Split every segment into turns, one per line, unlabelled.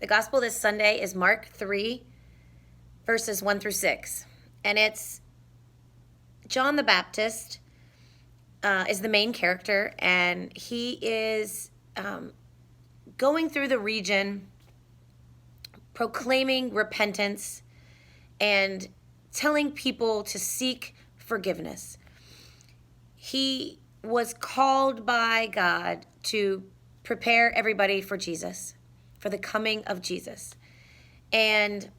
The gospel this Sunday is Mark 3, verses 1 through 6. And it's John the Baptist is the main character, and he is going through the region proclaiming repentance and telling people to seek forgiveness. He was called by God to prepare everybody for Jesus, for the coming of Jesus. And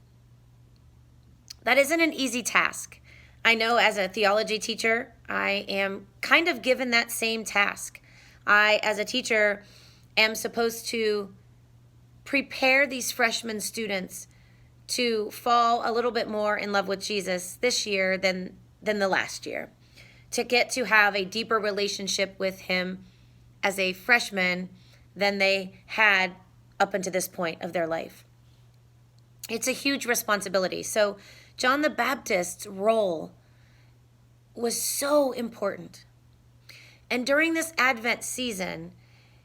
that isn't an easy task. I know as a theology teacher, I am kind of given that same task. I, as a teacher, am supposed to prepare these freshman students to fall a little bit more in love with Jesus this year than the last year, to get to have a deeper relationship with him as a freshman than they had up until this point of their life. It's a huge responsibility. So John the Baptist's role was so important. And during this Advent season,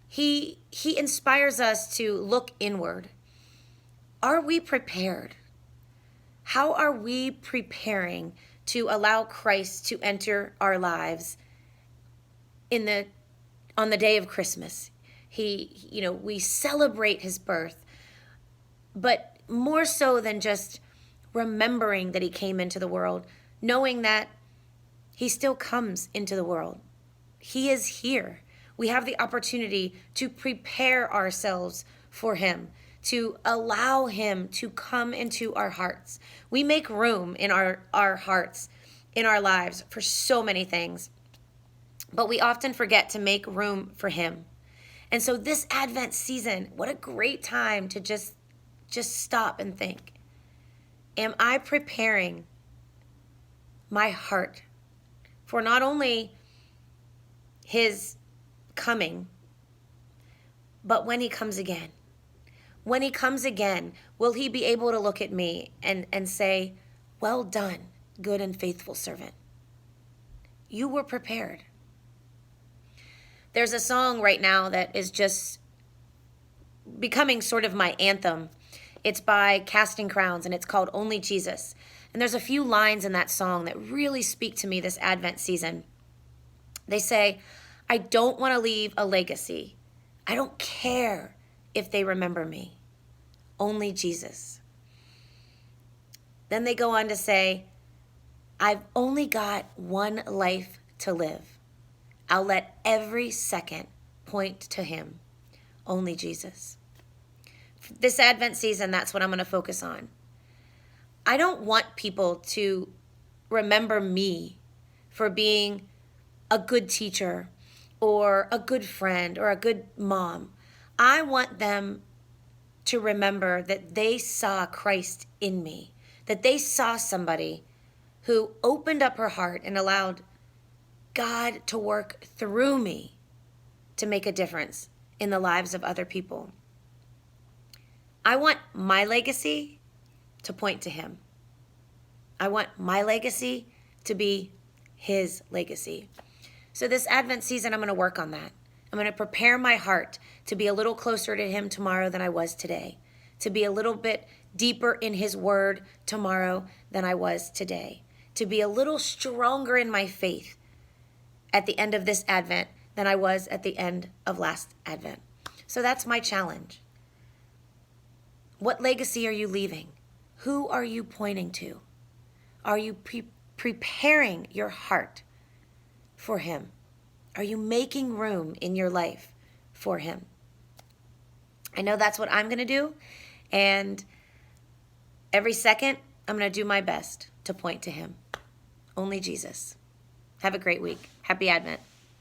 he inspires us to look inward. Are we prepared? How are we preparing to allow Christ to enter our lives on the day of Christmas? We celebrate his birth, but more so than just remembering that he came into the world, knowing that he still comes into the world. He is here. We have the opportunity to prepare ourselves for him, to allow him to come into our hearts. We make room in our hearts, in our lives, for so many things, but we often forget to make room for him. And so this Advent season, what a great time to just stop and think. Am I preparing my heart for not only his coming, but when he comes again? When he comes again, will he be able to look at me and say, "Well done, good and faithful servant. You were prepared"? There's a song right now that is just becoming sort of my anthem. It's by Casting Crowns, and it's called Only Jesus. And there's a few lines in that song that really speak to me this Advent season. They say, "I don't want to leave a legacy. I don't care if they remember me. Only Jesus." Then they go on to say, "I've only got one life to live. I'll let every second point to him. Only Jesus." This Advent season, that's what I'm going to focus on. I don't want people to remember me for being a good teacher or a good friend or a good mom. I want them to remember that they saw Christ in me, that they saw somebody who opened up her heart and allowed God to work through me to make a difference in the lives of other people. I want my legacy to point to him. I want my legacy to be his legacy. So this Advent season, I'm going to work on that. I'm going to prepare my heart to be a little closer to him tomorrow than I was today, to be a little bit deeper in his word tomorrow than I was today, to be a little stronger in my faith at the end of this Advent than I was at the end of last Advent. So that's my challenge. What legacy are you leaving? Who are you pointing to? Are you preparing your heart for him? Are you making room in your life for him? I know that's what I'm going to do. And every second, I'm going to do my best to point to him. Only Jesus. Have a great week. Happy Advent.